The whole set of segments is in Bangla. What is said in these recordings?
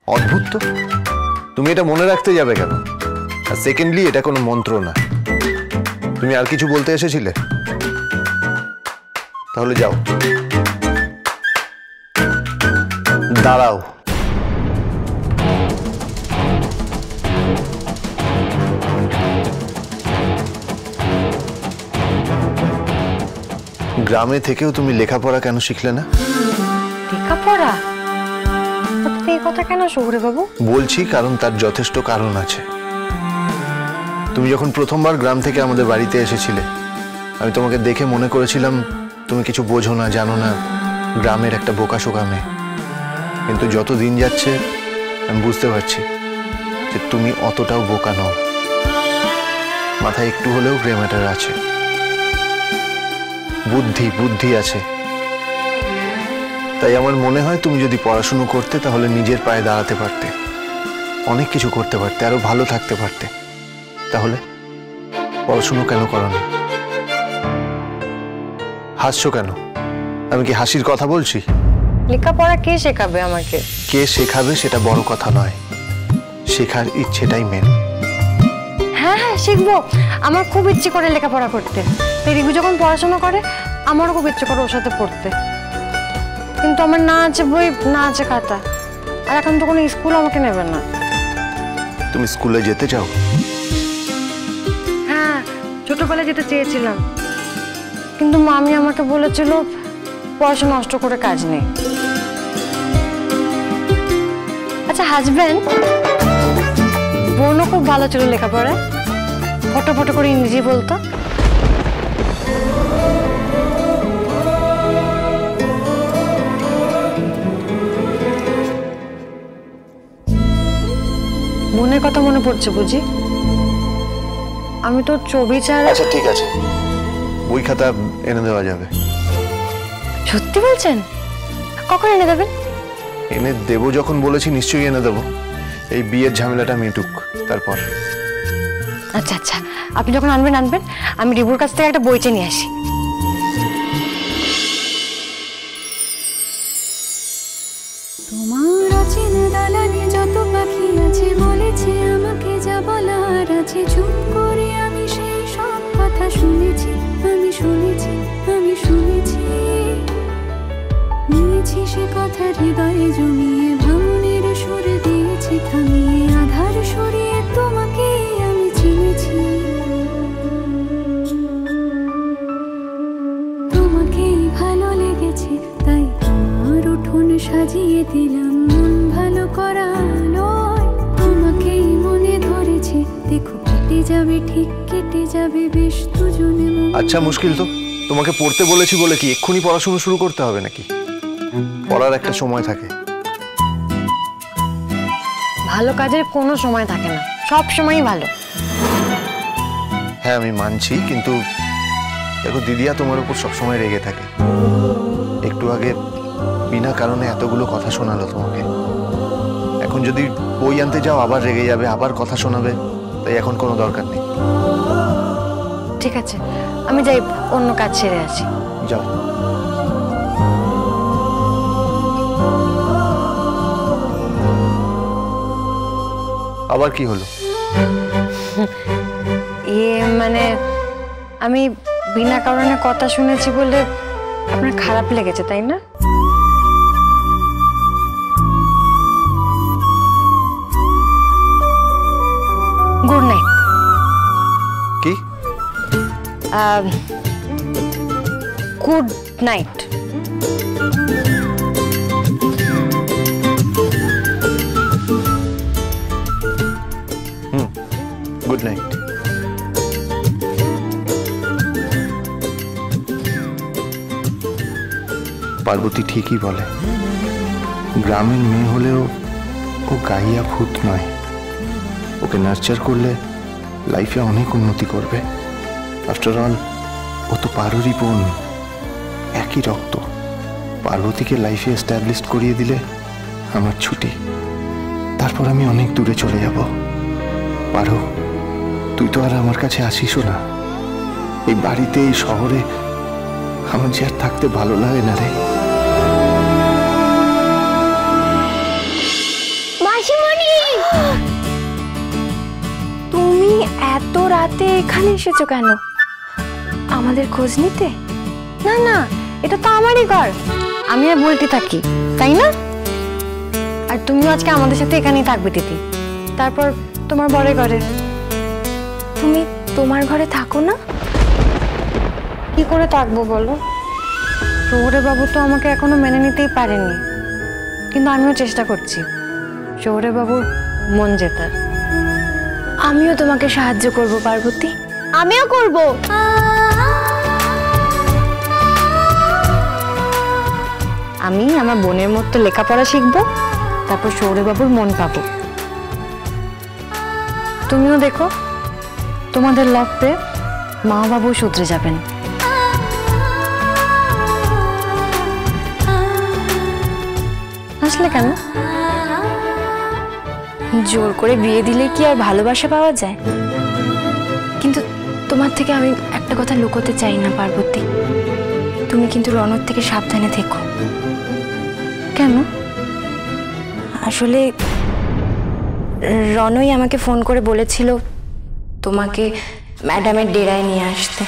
অদ্ভুত তো, তুমি এটা মনে রাখতে যাবে কেন? আর সেকেন্ডলি, এটা কোনো মন্ত্র না। তুমি আর কিছু বলতে এসেছিলে? তাহলে যাও। দাঁড়াও। গ্রামে থেকেও তুমি লেখাপড়া কেন শিখলে না? লেখাপড়া? এই কথা কেন শহুরে বাবু? বলছি কারণ তার যথেষ্ট কারণ আছে। তুমি যখন প্রথমবার গ্রাম থেকে আমাদের বাড়িতে এসেছিলে, আমি তোমাকে দেখে মনে করেছিলাম তুমি কিছু বোঝো না, জানো না, গ্রামের একটা বোকাশোকা মেয়ে। কিন্তু যত দিন যাচ্ছে আমি বুঝতে পারছি যে তুমি অতটাও বোকা নও। মাথায় একটু হলেও গ্রে ম্যাটার আছে, বুদ্ধি আছে। তাই আমার মনে হয় তুমি যদি পড়াশুনো করতে তাহলে নিজের পায়ে দাঁড়াতে পারতে, অনেক কিছু করতে পারতে, আরো ভালো থাকতে পারতে। তাহলে পড়াশুনো কেন করোনি? হাসছো কেন? আমি কি হাসির কথা বলছি? লেখাপড়া কে শেখাবে আমাকে? কে শেখাবে সেটা বড় কথা নয়, শেখার ইচ্ছেটাই মেন। হ্যাঁ হ্যাঁ, শিখবো। আমার খুব ইচ্ছে করে লেখাপড়া করতে। রিভু যখন পড়াশোনা করে আমারও খুব ইচ্ছে করে ওর সাথে পড়তে। কিন্তু আমার না আছে বই, না আছে খাতা, আর এখন তো কোনো স্কুল আমাকে নেবে না। তুমি স্কুলে যেতে চাও? হ্যাঁ, ছোটবেলায় যেতে চেয়েছিলাম, কিন্তু মামি আমাকে বলেছিল পড়াশোনা নষ্ট করে কাজ নেই। আচ্ছা হাজবেন্ড, বোনও খুব ভালো ছিল লেখাপড়ায়, ফটো ফটো করে ইংরেজি বলতো। বোনের কথা মনে পড়ছে বুঝি? আমি তো ছবি ছাড়া। আচ্ছা ঠিক আছে, বই খাতা এনে দেওয়া যাবে। সত্যি বলছেন? কখন এনে দেবেন? এনে দেবো যখন বলেছি নিশ্চয়ই এনে দেবো। এই বিয়ের ঝামেলাটা মিটুক, তারপর। আচ্ছা আচ্ছা, আপনি যখন আনবেন আমি রিবুর কাছ থেকে একটা বইটা নিয়ে আসি। তোমার অচেনা দালানে যত পাখি আছে বলেছে আমাকে যা বলার আছে, চুপ করে আমি সেই সব কথা শুনেছি, আমি শুনেছি, আমি শুনেছি। নিয়েছি সে কথা হৃদয়ে জমিয়ে, ভাঙনের সুর দিয়েছি থামিয়ে, আধার সরিয়ে তোমাকে আমি চিনেছি। তোমাকেই ভালো লেগেছে তাই তোমার উঠোন সাজিয়ে দিলাম, মন ভালো করা নয়, তোমাকেই মনে ধরেছে, দেখো কেটে যাবে, ঠিক কেটে যাবে বেশ দুজনে। আচ্ছা মুশকিল তো, তোমাকে পড়তে বলেছি বলে কি এক্ষুনি পড়াশোনা শুরু করতে হবে নাকি? পড়ার একটা সময় থাকে। ভালো কাজের কোনো সময় থাকে না, সব সময়ই ভালো। হ্যাঁ আমি মানছি, কিন্তু দেখো দিদিয়া তোমার উপর সবসময় রেগে থাকে। একটু আগে বিনা কারণে এতগুলো কথা শোনালো তোমাকে। এখন যদি বই আনতে যাও আবার রেগে যাবে, আবার কথা শোনাবে। তাই এখন কোনো দরকার নেই। ঠিক আছে, আমি যাই, অন্য কাজ ছেড়ে আসি। যাও। আবার কি হলো? মানে আমি বিনা কারণে কথা শুনেছি বলে আপনার খারাপ লেগেছে তাই না? Good night. কি? Good night. Good night. Parvati ঠিকই বলে, গ্রামের মেয়ে হলেও ও গাইয়া ভূত নয়। ওকে নার্চার করলে লাইফে অনেক উন্নতি করবে। আফটার অল ও তো পারোরই বোন, একই রক্ত। পার্বতীকে লাইফে এস্টাবলিশ করিয়ে দিলে আমার ছুটি, তারপর আমি অনেক দূরে চলে যাব। পারো, তুই তো আর আমার কাছে আসিসও না। এই বাড়িতে, এই শহরে আমার যে আর থাকতে ভালো লাগে না রে। মা, মাসিমণি, তুমি এত রাতে এখানে এসেছো কেন? আমাদের খোঁজ নিতে? না না, এটা তো আমারই ঘর, আমি আর বলতে থাকি, তাই না? আর তুমিও আজকে আমাদের সাথে এখানেই থাকবে দিদি, তারপর তোমার বরের ঘরে। তুমি তোমার ঘরে থাকো না? কি করে থাকবো বলো? শহুরে বাবু তো আমাকে এখনো মেনে নিতেই পারেনি, কিন্তু আমিও চেষ্টা করছি শহুরে বাবুর মন জেতার। আমিও তোমাকে সাহায্য করব পার্বতী। আমিও করব। আমি আমার বোনের মতো লেখাপড়া শিখবো, তারপর শহুরে বাবুর মন পাবো। তুমিও দেখো, তোমাদের লাভ পেয়ে মা বাবু শুধরে যাবেন। আসলে কেন? জোর করে বিয়ে দিলে কি আর ভালোবাসা পাওয়া যায়? কিন্তু তোমার থেকে আমি একটা কথা লুকোতে চাই না পার্বতী, তুমি কিন্তু রণর থেকে সাবধানে থেকো। কেন? আসলে রণই আমাকে ফোন করে বলেছিল তোমাকে ম্যাডামের ডেরায় নিয়ে আসতে।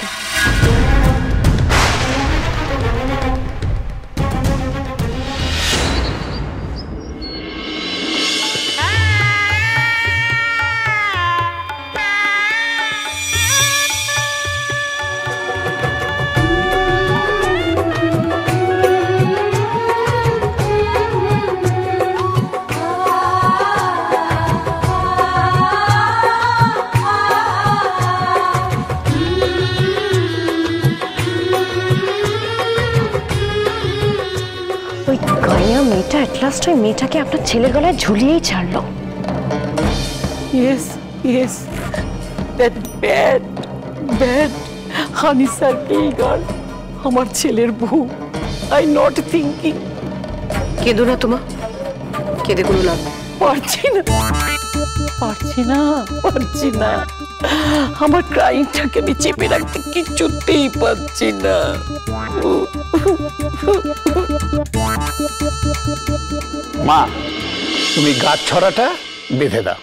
ওই গাইয়া মেয়েটা এট লাস্ট ওই মেয়েটাকে আপনার ছেলের গলায় ঝুলিয়েই ছাড়লো। Yes, yes. That bad, bad Hani Sarkar, আমার ছেলের বউ। I not thinking. কেঁদো না তোমা, কেঁদে কোনো লাভ। পারছি না, পারছি না। আমার ক্রাইংটাকে আমি চেপে রাখতে কিছুতেই পারছি না। মা, তুমি গাছ ছড়াটা বেঁধে দাও।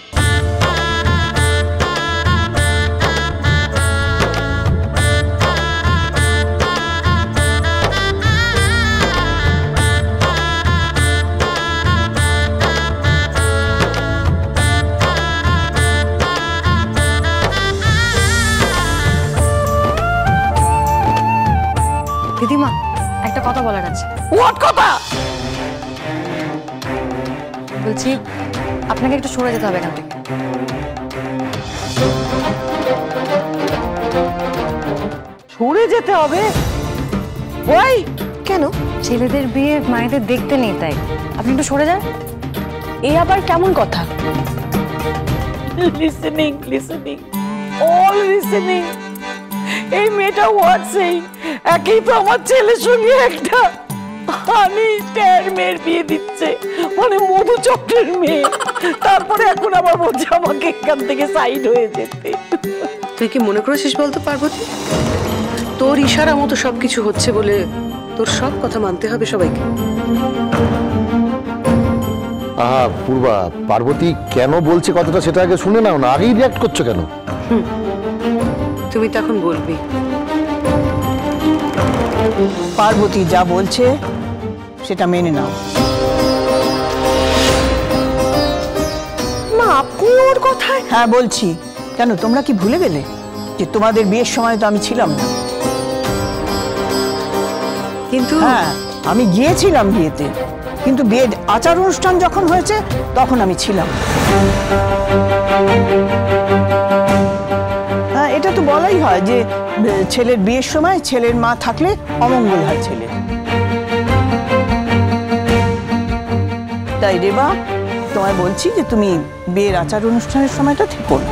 দিদিমা, একটা কথা বলার আছে। What কথা? বলছি আপনাকে একটু সরে যেতে হবে এখান থেকে। সরে যেতে হবে? ওই কেন? ছেলেদের বিয়ে মায়েদের দেখতে নেই, তাই আপনি একটু সরে যান। এই আবার কেমন কথা? Listening, all listening. এই মেয়েটা হোয়াট সেইং, একই তো আমার ছেলের সঙ্গে একটা হানি মেয়ের বিয়ে দিচ্ছে, মানে মধুচক্রের মেয়ে। তারপরে এখন আবার বলছে আমাকে এখান থেকে সাইড হয়ে যেতে। তুই কি মনে করেছিস বলতো পার্বতী, তোর ইশারা মতো সবকিছু হচ্ছে বলে তোর সব কথা মানতে হবে সবাইকে? আহা পূর্বা, পার্বতী কেন বলছে কথাটা সেটা আগে শুনে নাও না, আগেই রিয়াক্ট করছো কেন? তুমি তখন বলবি। পার্বতী যা বলছে সেটা মেনে নাও। মা, আপনি ওর কথায়? হ্যাঁ বলছি। কেন, তোমরা কি ভুলে গেলে যে তোমাদের বিয়ের সময় তো আমি ছিলাম না? কিন্তু হ্যাঁ, আমি গিয়েছিলাম বিয়েতে, কিন্তু বিয়ের আচার অনুষ্ঠান যখন হয়েছে তখন আমি ছিলাম। হ্যাঁ, এটা তো বলাই হয় যে ছেলের বিয়ের সময় ছেলের মা থাকলে অমঙ্গল হয় ছেলে। তাই রেবা, তোমায় বলছি যে তুমি বিয়ের আচার অনুষ্ঠানের সময়টা থেকো না।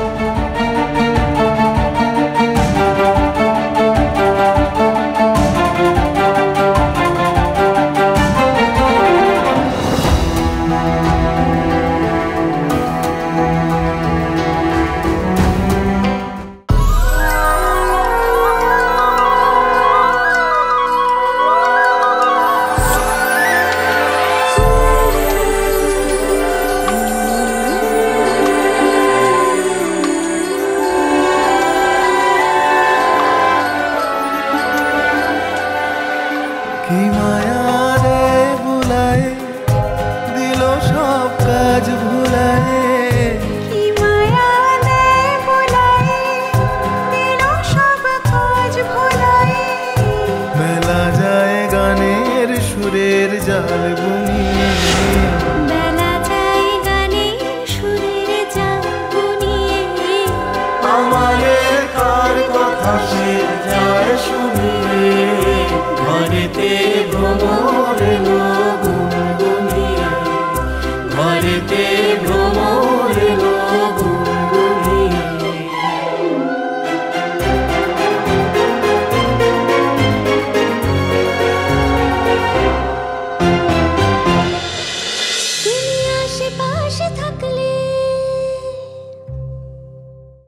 আমার না